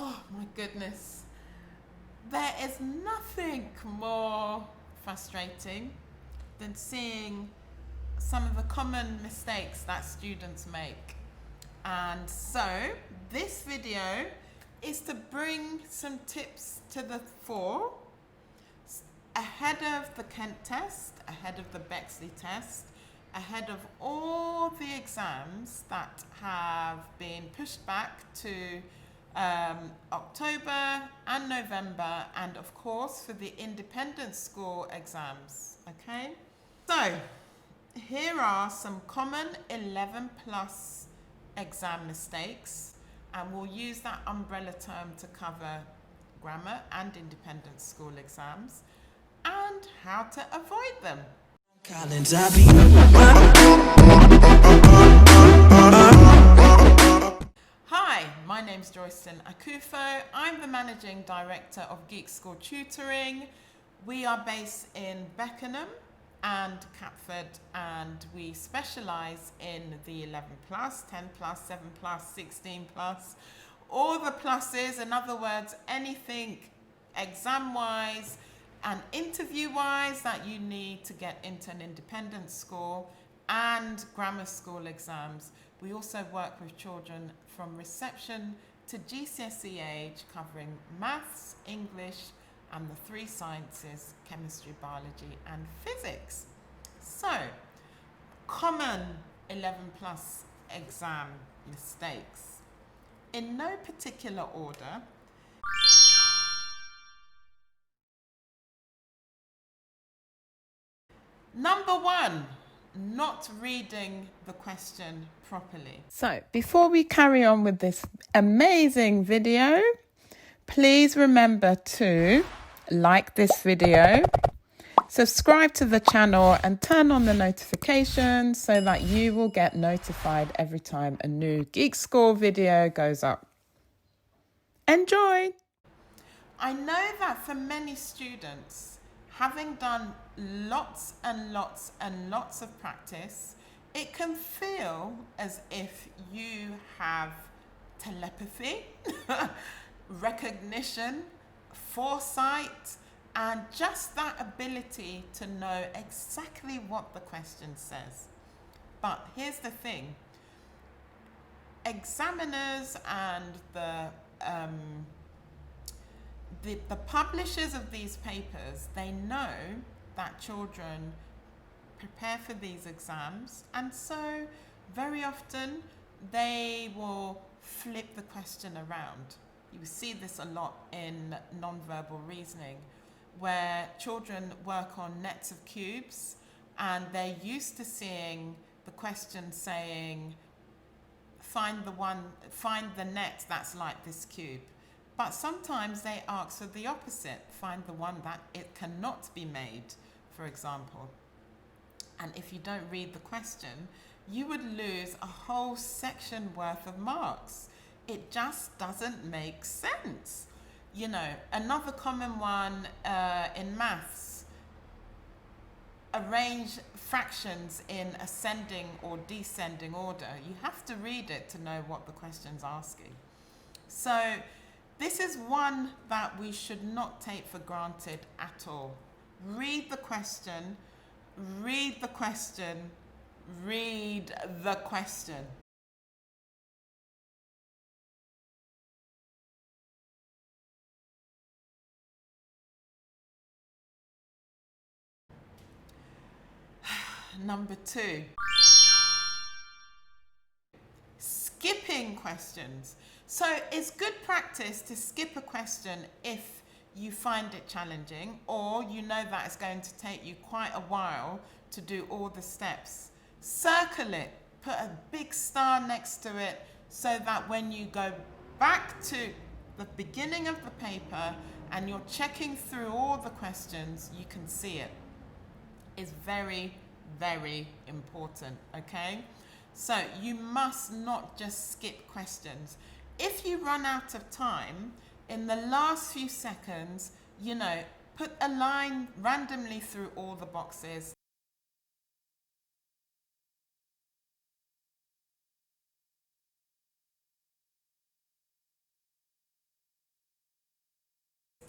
Oh my goodness. There is nothing more frustrating than seeing some of the common mistakes that students make. And so this video is to bring some tips to the fore ahead of the Kent test, ahead of the Bexley test, ahead of all the exams that have been pushed back to October and November, and of course for the independent school exams. Okay, so here are some common 11 plus exam mistakes, and we'll use that umbrella term to cover grammar and independent school exams and how to avoid them. Hi, my name's Joycelyn Akufo. I'm the Managing Director of Geek School Tutoring. We are based in Beckenham and Catford, and we specialise in the 11 plus, 10 plus, 7 plus, 16 plus, all the pluses. In other words, anything exam-wise and interview-wise that you need to get into an independent school, and grammar school exams. We also work with children from reception to GCSE age, covering maths, English, and the 3 sciences, chemistry, biology, and physics. So, common 11 plus exam mistakes. In no particular order. Number 1, not reading the question properly. So, before we carry on with this amazing video, please remember to like this video, subscribe to the channel, and turn on the notifications so that you will get notified every time a new Geek School video goes up. Enjoy! I know that for many students, having done lots and lots and lots of practice, it can feel as if you have telepathy, recognition, foresight, and just that ability to know exactly what the question says. But here's the thing. Examiners and the publishers of these papers, they know that children prepare for these exams, and so very often they will flip the question around. You see this a lot in non-verbal reasoning, where children work on nets of cubes and they're used to seeing the question saying, find the net that's like this cube. But sometimes they ask for the opposite, find the one that it cannot be made, for example. And if you don't read the question, you would lose a whole section worth of marks. It just doesn't make sense. You know, another common one in maths, arrange fractions in ascending or descending order. You have to read it to know what the question's asking. So this is one that we should not take for granted at all. Read the question, read the question, read the question. Number 2, skipping questions. So it's good practice to skip a question if you find it challenging, or you know that it's going to take you quite a while to do all the steps. Circle it, put a big star next to it, so that when you go back to the beginning of the paper and you're checking through all the questions, you can see it. It's very, very important, okay? So you must not just skip questions. If you run out of time, in the last few seconds, you know, put a line randomly through all the boxes.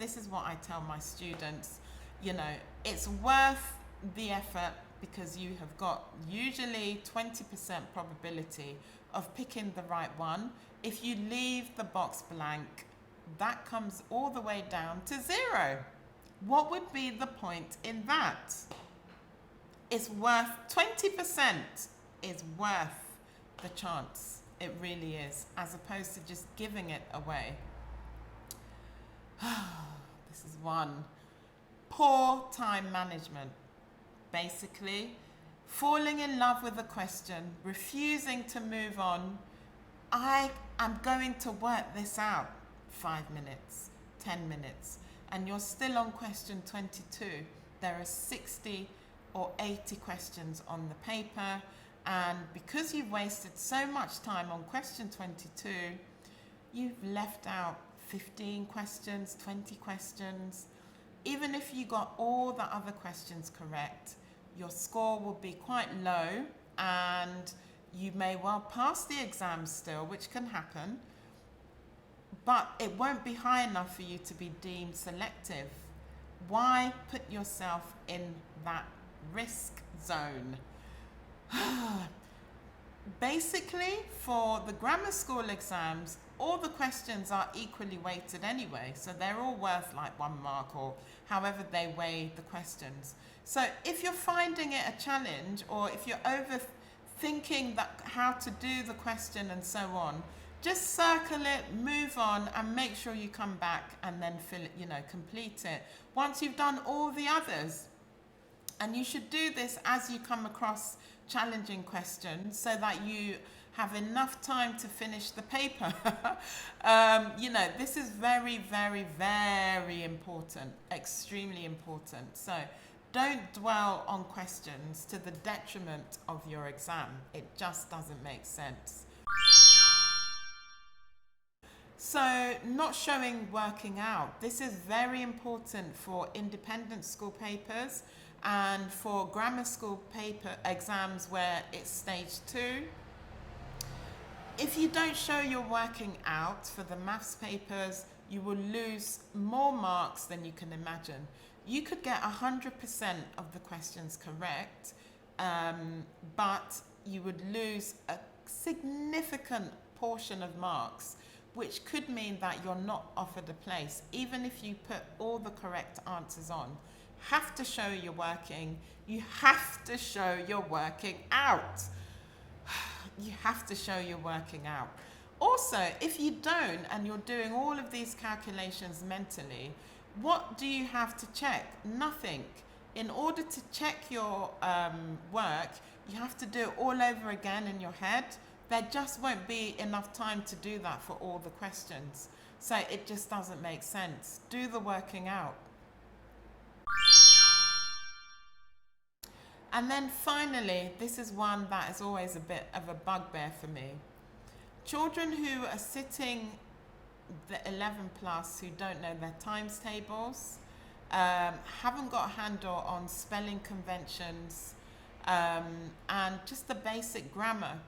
this is what I tell my students, you know, it's worth the effort because you have got usually 20% probability of picking the right one. If you leave the box blank, that comes all the way down to 0. What would be the point in that? It's worth 20% is worth the chance. It really is, as opposed to just giving it away. This is one. Poor time management. Basically, falling in love with a question, refusing to move on. I am going to work this out. 5 minutes, 10 minutes, and you're still on question 22. There are 60 or 80 questions on the paper, and because you've wasted so much time on question 22, you've left out 15 questions, 20 questions. Even if you got all the other questions correct, your score will be quite low, and you may well pass the exam still, which can happen, but it won't be high enough for you to be deemed selective. Why put yourself in that risk zone? Basically, for the grammar school exams, all the questions are equally weighted anyway, so they're all worth like 1 mark or however they weigh the questions. So if you're finding it a challenge, or if you're overthinking how to do the question and so on, just circle it, move on, and make sure you come back and then fill it, complete it once you've done all the others. And you should do this as you come across challenging questions so that you have enough time to finish the paper. This is very, very, very important, extremely important. So don't dwell on questions to the detriment of your exam. It just doesn't make sense. So not showing working out. This is very important for independent school papers and for grammar school paper exams where it's stage 2. If you don't show your working out for the maths papers, you will lose more marks than you can imagine. You could get 100% of the questions correct, but you would lose a significant portion of marks, which could mean that you're not offered a place, even if you put all the correct answers on. Have to show your working. You have to show your working out. You have to show your working out. Also, if you don't, and you're doing all of these calculations mentally, what do you have to check? Nothing. In order to check your work, you have to do it all over again in your head. There just won't be enough time to do that for all the questions. So it just doesn't make sense. Do the working out. And then finally, this is one that is always a bit of a bugbear for me. Children who are sitting the 11 plus who don't know their times tables, haven't got a handle on spelling conventions, and just the basic grammar.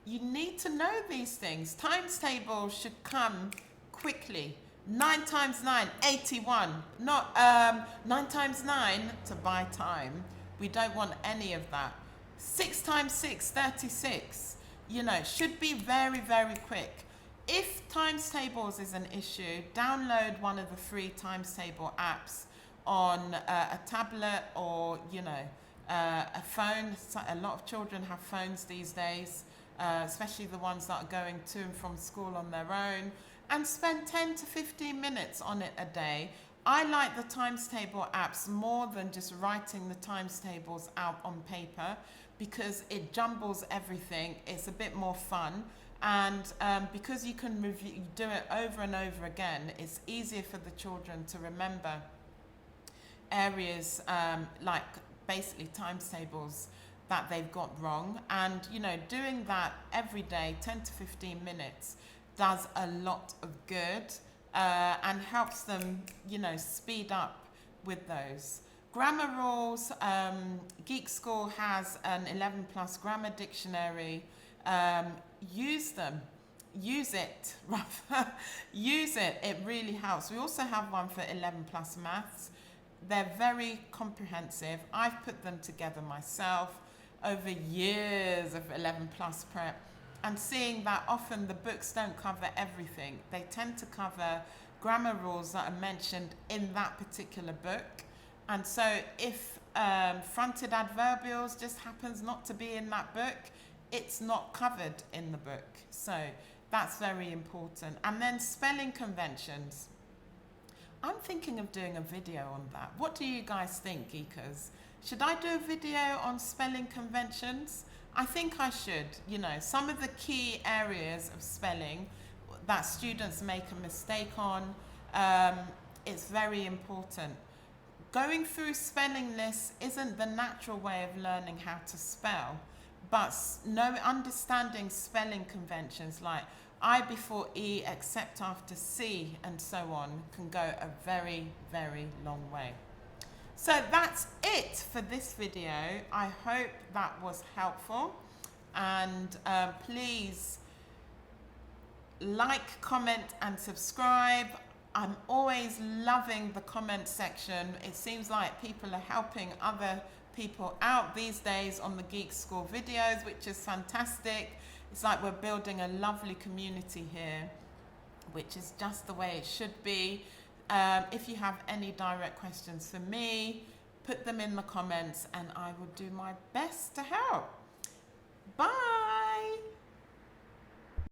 You need to know these things. Times tables should come quickly. 9 times 9, 81. Not 9 times 9 to buy time. We don't want any of that. 6 times 6, 36. Should be very, very quick. If times tables is an issue, download one of the free times table apps on a tablet or, a phone. A lot of children have phones these days. Especially the ones that are going to and from school on their own, and spend 10 to 15 minutes on it a day. I like the times table apps more than just writing the times tables out on paper, because it jumbles everything. It's a bit more fun, and because you can do it over and over again, it's easier for the children to remember areas like basically times tables that they've got wrong. And doing that every day, 10 to 15 minutes, does a lot of good and helps them speed up with those grammar rules. Geek School has an 11 plus grammar dictionary. Use them. use it, rather. Use it, it really helps. We also have one for 11 plus maths. They're very comprehensive. I've put them together myself over years of 11 plus prep, and seeing that often the books don't cover everything. They tend to cover grammar rules that are mentioned in that particular book. And so if fronted adverbials just happens not to be in that book, it's not covered in the book. So that's very important. And then spelling conventions. I'm thinking of doing a video on that. What do you guys think, geekers? Should I do a video on spelling conventions? I think I should. You know, some of the key areas of spelling that students make a mistake on, it's very important. Going through spelling lists isn't the natural way of learning how to spell, but understanding spelling conventions like I before E except after C and so on can go a very, very long way. So that's it for this video. I hope that was helpful, and please like, comment and subscribe. I'm always loving the comment section. It seems like people are helping other people out these days on the Geek School videos, which is fantastic. It's like we're building a lovely community here, which is just the way it should be. If you have any direct questions for me, put them in the comments and I will do my best to help. Bye!